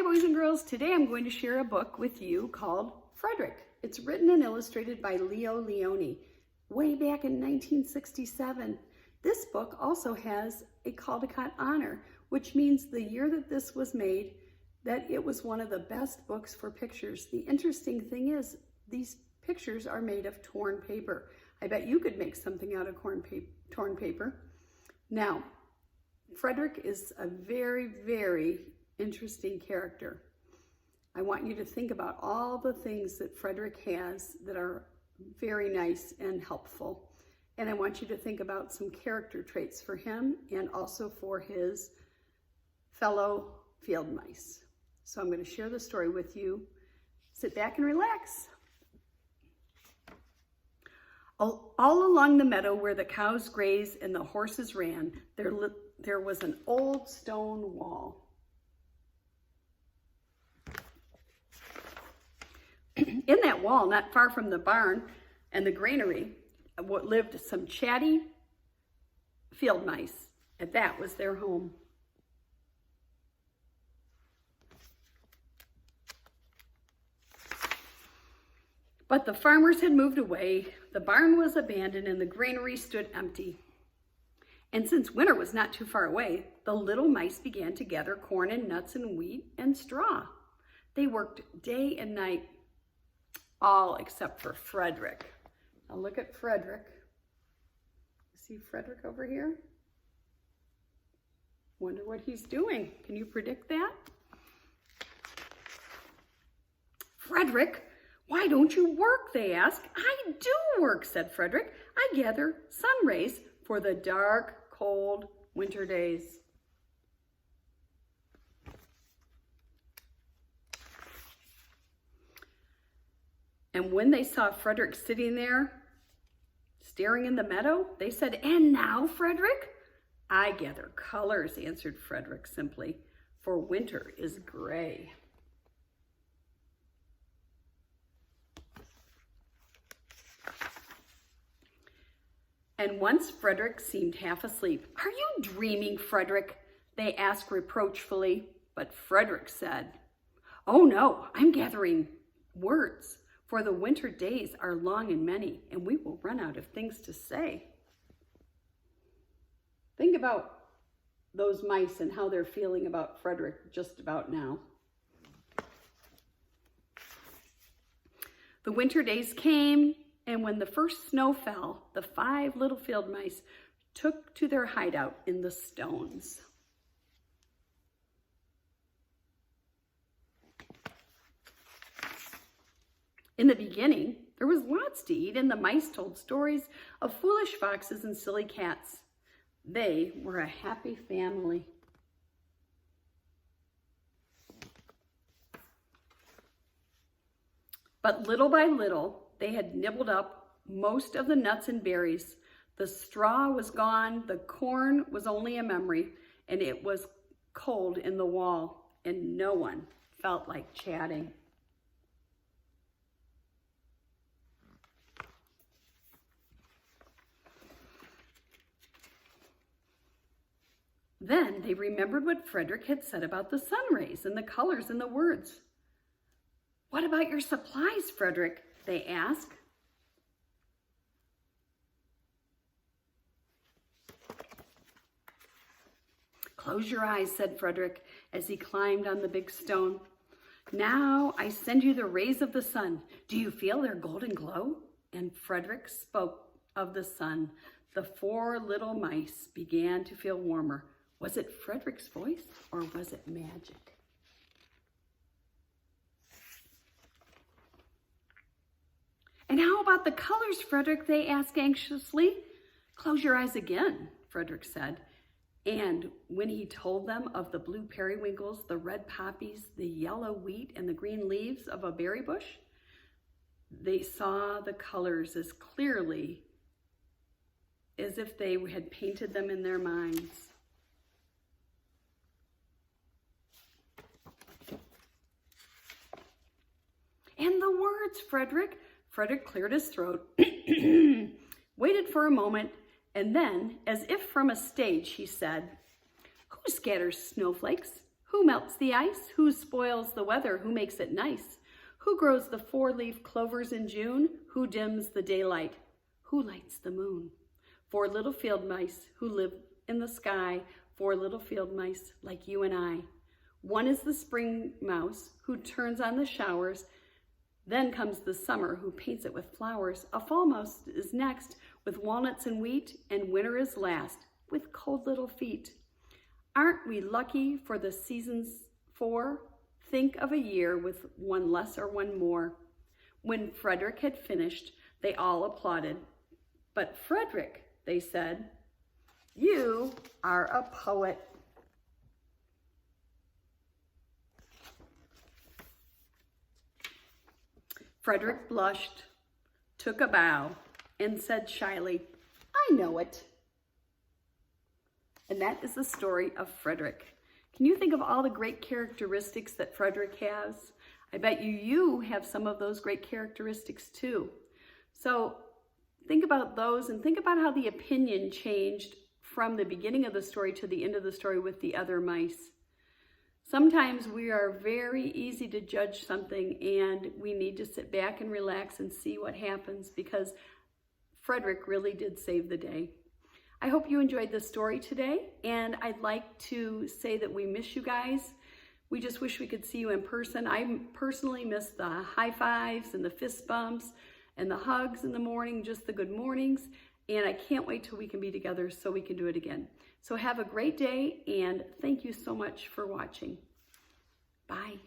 Hi boys and girls, today I'm going to share a book with you called Frederick. It's written and illustrated by Leo Lionni way back in 1967. This book also has a Caldecott honor, which means the year that this was made, that it was one of the best books for pictures. The interesting thing is these pictures are made of torn paper. I bet you could make something out of torn paper. Now, Frederick is a very, very interesting character. I want you to think about all the things that Frederick has that are very nice and helpful. And I want you to think about some character traits for him and also for his fellow field mice. So I'm going to share the story with you. Sit back and relax. All along the meadow where the cows grazed and the horses ran, there was an old stone wall. In that wall, not far from the barn and the granary, lived some chatty field mice, and that was their home. But the farmers had moved away, the barn was abandoned, and the granary stood empty. And since winter was not too far away, the little mice began to gather corn and nuts and wheat and straw. They worked day and night, all except for Frederick. Now look at Frederick. See Frederick over here? Wonder what he's doing. Can you predict that? Frederick, why don't you work? They asked. I do work, said Frederick. I gather sun rays for the dark, cold winter days. And when they saw Frederick sitting there, staring in the meadow, they said, "And now, Frederick?" "I gather colors," answered Frederick simply, "for winter is gray." And once Frederick seemed half asleep. "Are you dreaming, Frederick?" they asked reproachfully. But Frederick said, "Oh no, I'm gathering words. For the winter days are long and many, and we will run out of things to say." Think about those mice and how they're feeling about Frederick just about now. The winter days came, and when the first snow fell, the 5 little field mice took to their hideout in the stones. In the beginning, there was lots to eat, and the mice told stories of foolish foxes and silly cats. They were a happy family. But little by little, they had nibbled up most of the nuts and berries. The straw was gone, the corn was only a memory, and it was cold in the wall, and no one felt like chatting. Then they remembered what Frederick had said about the sun rays and the colors and the words. "What about your supplies, Frederick?" they asked. "Close your eyes," said Frederick as he climbed on the big stone. "Now I send you the rays of the sun. Do you feel their golden glow?" And Frederick spoke of the sun. The 4 little mice began to feel warmer. Was it Frederick's voice or was it magic? "And how about the colors, Frederick?" they asked anxiously. "Close your eyes again," Frederick said. And when he told them of the blue periwinkles, the red poppies, the yellow wheat, and the green leaves of a berry bush, they saw the colors as clearly as if they had painted them in their minds. "And the words, Frederick?" Frederick cleared his throat, waited for a moment, and then, as if from a stage, he said, "Who scatters snowflakes? Who melts the ice? Who spoils the weather? Who makes it nice? Who grows the four-leaf clovers in June? Who dims the daylight? Who lights the moon? 4 little field mice who live in the sky, 4 little field mice like you and I. One is the spring mouse who turns on the showers. Then comes the summer who paints it with flowers. A fall mouse is next with walnuts and wheat, and winter is last with cold little feet. Aren't we lucky for the seasons 4? Think of a year with one less or one more. When Frederick had finished, they all applauded. But Frederick, they said, you are a poet. Frederick blushed, took a bow, and said shyly, I know it. And that is the story of Frederick. Can you think of all the great characteristics that Frederick has? I bet you have some of those great characteristics too. So think about those and think about how the opinion changed from the beginning of the story to the end of the story with the other mice. Sometimes we are very easy to judge something, and we need to sit back and relax and see what happens, because Frederick really did save the day. I hope you enjoyed the story today, and I'd like to say that we miss you guys. We just wish we could see you in person. I personally miss the high fives and the fist bumps and the hugs in the morning, just the good mornings. And I can't wait till we can be together so we can do it again. So have a great day, and thank you so much for watching. Bye.